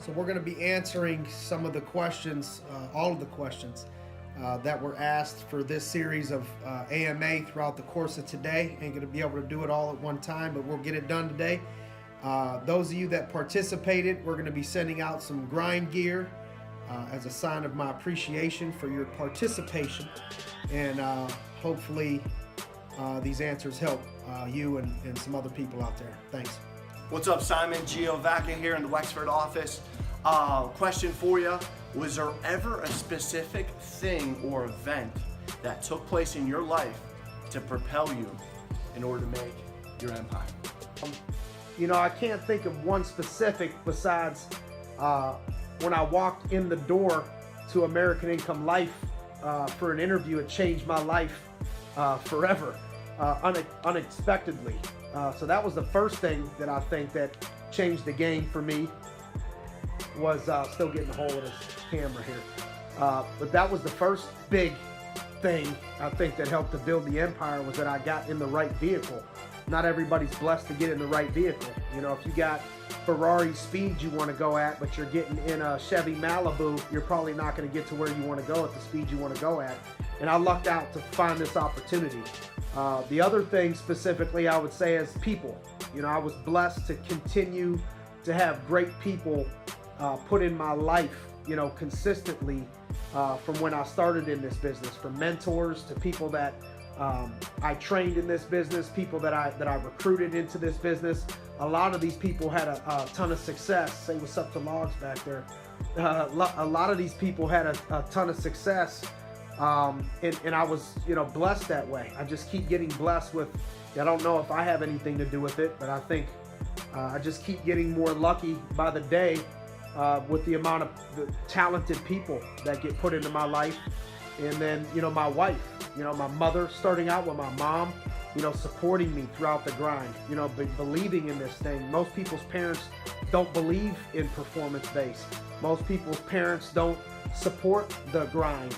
So we're going to be answering some of the questions, all of the questions that were asked for this series of AMA throughout the course of today. Ain't going to be able to do it all at one time, but we'll get it done today. Those of you that participated, we're going to be sending out some grind gear as a sign of my appreciation for your participation. And hopefully these answers help you and some other people out there. Thanks. What's up, Simon? Gio Vacca here in the Wexford office. Question for you. Was there ever a specific thing or event that took place in your life to propel you in order to make your empire? You know, I can't think of one specific besides when I walked in the door to American Income Life for an interview. It changed my life forever, unexpectedly. So that was the first thing that I think that changed the game for me. Was still getting a hold of this camera here. But that was the first big thing I think that helped to build the empire, was that I got in the right vehicle. Not everybody's blessed to get in the right vehicle. You know, if you got Ferrari speed you want to go at, but you're getting in a Chevy Malibu, you're probably not going to get to where you want to go at the speed you want to go at. And I lucked out to find this opportunity. The other thing specifically I would say is people. You know, I was blessed to continue to have great people put in my life, you know, consistently from when I started in this business, from mentors to people that I trained in this business, people that I recruited into this business. A lot of these people had a ton of success. Say what's up to Logs back there. A lot of these people had a ton of success, and I was, you know, blessed that way. I just keep getting blessed with, I don't know if I have anything to do with it, but I think I just keep getting more lucky by the day with the amount of the talented people that get put into my life. And then, you know, my wife, you know, my mother, starting out with my mom, you know, supporting me throughout the grind, you know, believing in this thing. Most people's parents don't believe in performance-based. Most people's parents don't support the grind.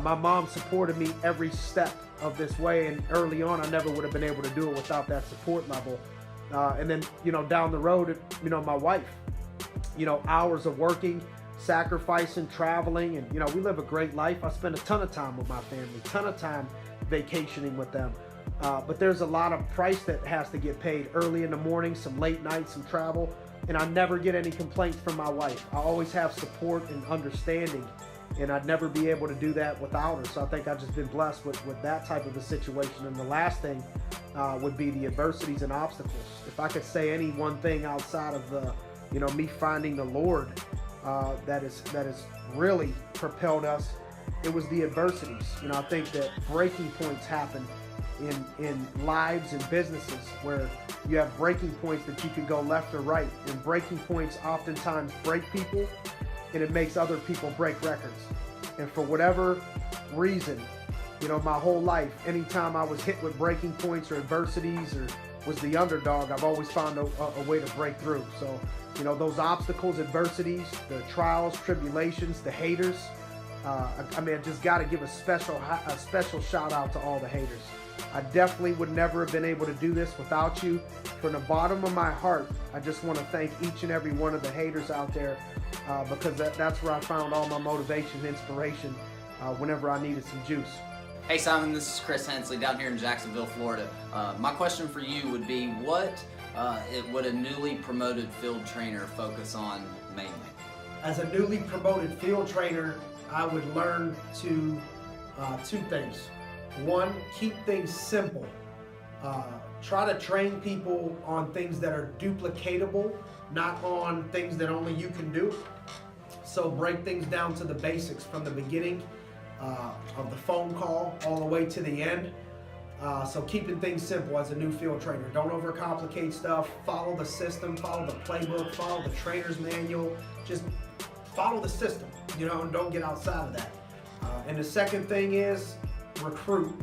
My mom supported me every step of this way, and early on I never would have been able to do it without that support level. And then, you know, down the road, you know, my wife, you know, hours of working, sacrificing, traveling, and, you know, we live a great life. I spend a ton of time with my family, ton of time vacationing with them. But there's a lot of price that has to get paid early in the morning, some late nights, some travel, and I never get any complaints from my wife. I always have support and understanding, and I'd never be able to do that without her. So I think I've just been blessed with that type of a situation. And the last thing would be the adversities and obstacles. If I could say any one thing outside of the, you know, me finding the Lord, that is really propelled us, it was the adversities. You know, I think that breaking points happen in lives and businesses where you have breaking points that you can go left or right, and breaking points oftentimes break people, and it makes other people break records. And for whatever reason, you know, my whole life, anytime I was hit with breaking points or adversities or was the underdog, I've always found a way to break through. So, you know, those obstacles, adversities, the trials, tribulations, the haters, I mean, I just got to give a special shout out to all the haters. I definitely would never have been able to do this without you. From the bottom of my heart, I just want to thank each and every one of the haters out there, because that's where I found all my motivation and inspiration whenever I needed some juice. Hey Simon, this is Chris Hensley down here in Jacksonville, Florida. My question for you would be, what would a newly promoted field trainer focus on mainly? As a newly promoted field trainer, I would learn to two things. One, keep things simple. Try to train people on things that are duplicatable, not on things that only you can do. So break things down to the basics from the beginning of the phone call all the way to the end. So keeping things simple as a new field trainer. Don't overcomplicate stuff. Follow the system, follow the playbook, follow the trainer's manual. Just follow the system, you know, and don't get outside of that. And the second thing is recruit.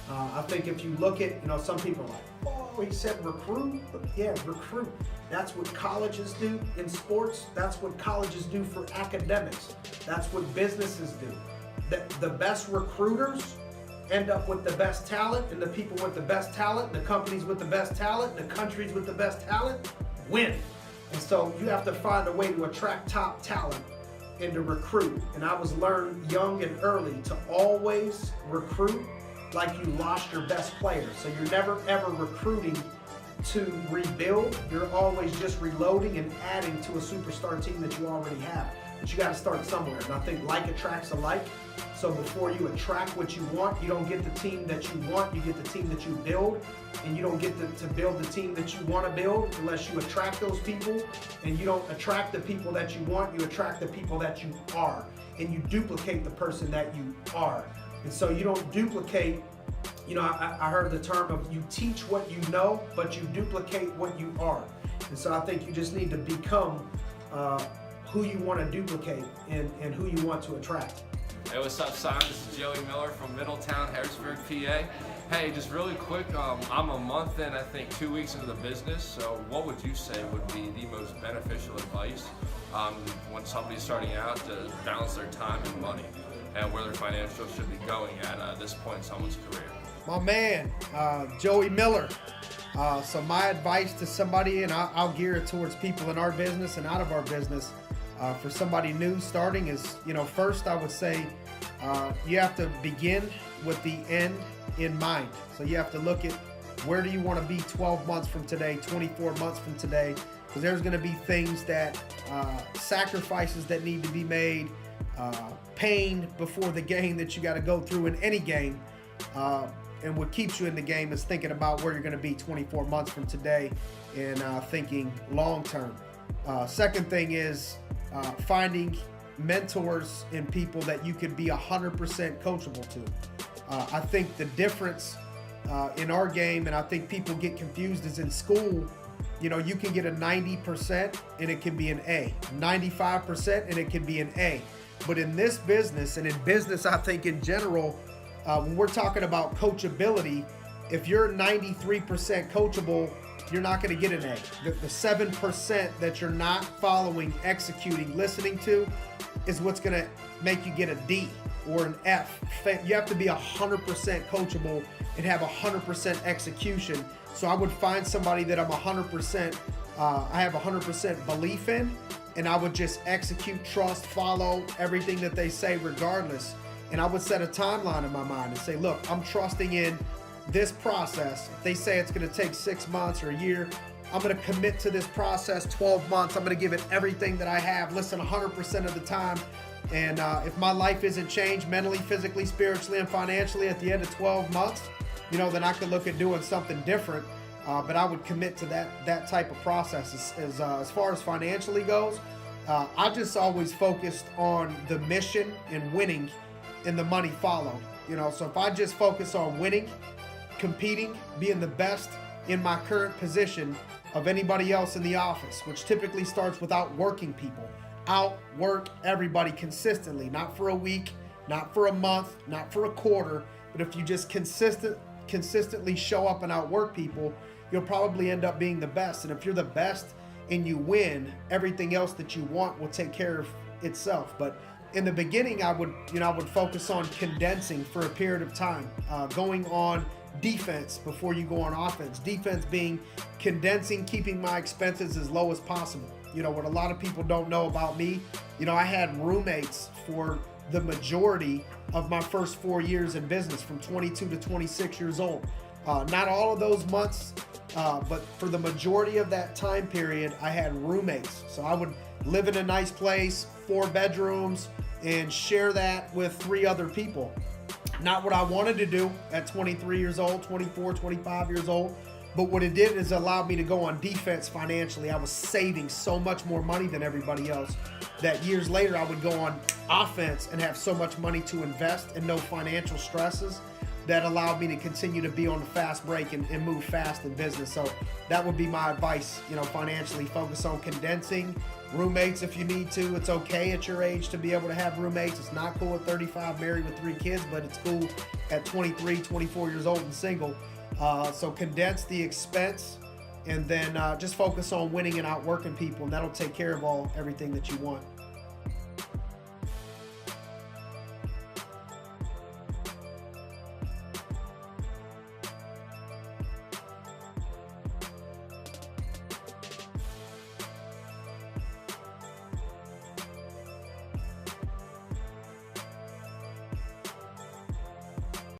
I think if you look at, you know, some people are like, oh, he said recruit? Yeah, recruit. That's what colleges do in sports. That's what colleges do for academics. That's what businesses do. The best recruiters end up with the best talent, and the people with the best talent, the companies with the best talent, the countries with the best talent win. And so you have to find a way to attract top talent and to recruit. And I was learned young and early to always recruit like you lost your best player. So you're never ever recruiting to rebuild. You're always just reloading and adding to a superstar team that you already have. But you got to start somewhere. And I think like attracts alike. So before you attract what you want, you don't get the team that you want, you get the team that you build. And you don't get to build the team that you want to build unless you attract those people. And you don't attract the people that you want, you attract the people that you are. And you duplicate the person that you are. And so you don't duplicate, you know, I heard the term of you teach what you know, but you duplicate what you are. And so I think you just need to become who you want to duplicate and who you want to attract. Hey, what's up, Simon? This is Joey Miller from Middletown, Harrisburg, PA. Hey, just really quick, I'm a month in, I think 2 weeks into the business, so what would you say would be the most beneficial advice when somebody's starting out to balance their time and money and where their financials should be going at this point in someone's career? My man, Joey Miller. So my advice to somebody, and I'll gear it towards people in our business and out of our business, for somebody new starting is, you know, first I would say you have to begin with the end in mind. So you have to look at where do you want to be 12 months from today, 24 months from today, because there's going to be things that, sacrifices that need to be made, pain before the game that you got to go through in any game. And what keeps you in the game is thinking about where you're going to be 24 months from today and thinking long term. Second thing is finding mentors and people that you could be 100% coachable to. I think the difference in our game, and I think people get confused, is in school, you know, you can get a 90% and it can be an A, 95% and it can be an A. But in this business, and in business, I think in general, when we're talking about coachability, if you're 93% coachable, you're not going to get an A. The 7% that you're not following, executing, listening to is what's going to make you get a D or an F. You have to be 100% coachable and have 100% execution. So I would find somebody that I'm 100%, I have 100% belief in, and I would just execute, trust, follow everything that they say regardless. And I would set a timeline in my mind and say, look, I'm trusting in this process. If they say it's going to take 6 months or a year, I'm going to commit to this process 12 months. I'm going to give it everything that I have, listen 100% of the time. And if my life isn't changed mentally, physically, spiritually, and financially at the end of 12 months, you know, then I could look at doing something different. But I would commit to that type of process. As far as financially goes, I just always focused on the mission and winning, and the money followed. You know, so if I just focus on winning, competing, being the best in my current position of anybody else in the office, which typically starts with outworking people. Outwork everybody consistently, not for a week, not for a month, not for a quarter, but if you just consistently show up and outwork people, you'll probably end up being the best. And if you're the best and you win, everything else that you want will take care of itself. But in the beginning, I would focus on condensing for a period of time, going on defense before you go on offense. Defense being condensing, keeping my expenses as low as possible. You know, what a lot of people don't know about me, you know, I had roommates for the majority of my first 4 years in business, from 22 to 26 years old. Not all of those months, but for the majority of that time period, I had roommates. So I would live in a nice place, 4 bedrooms, and share that with 3 other people. Not what I wanted to do at 23 years old, 24, 25 years old. But what it did is allowed me to go on defense financially. I was saving so much more money than everybody else that years later I would go on offense and have so much money to invest and no financial stresses that allowed me to continue to be on the fast break and move fast in business. So that would be my advice, you know, financially. Focus on condensing. Roommates if you need to. It's okay at your age to be able to have roommates. It's not cool at 35, married with 3 kids, but it's cool at 23, 24 years old and single. So condense the expense and then just focus on winning and outworking people, and that'll take care of everything that you want.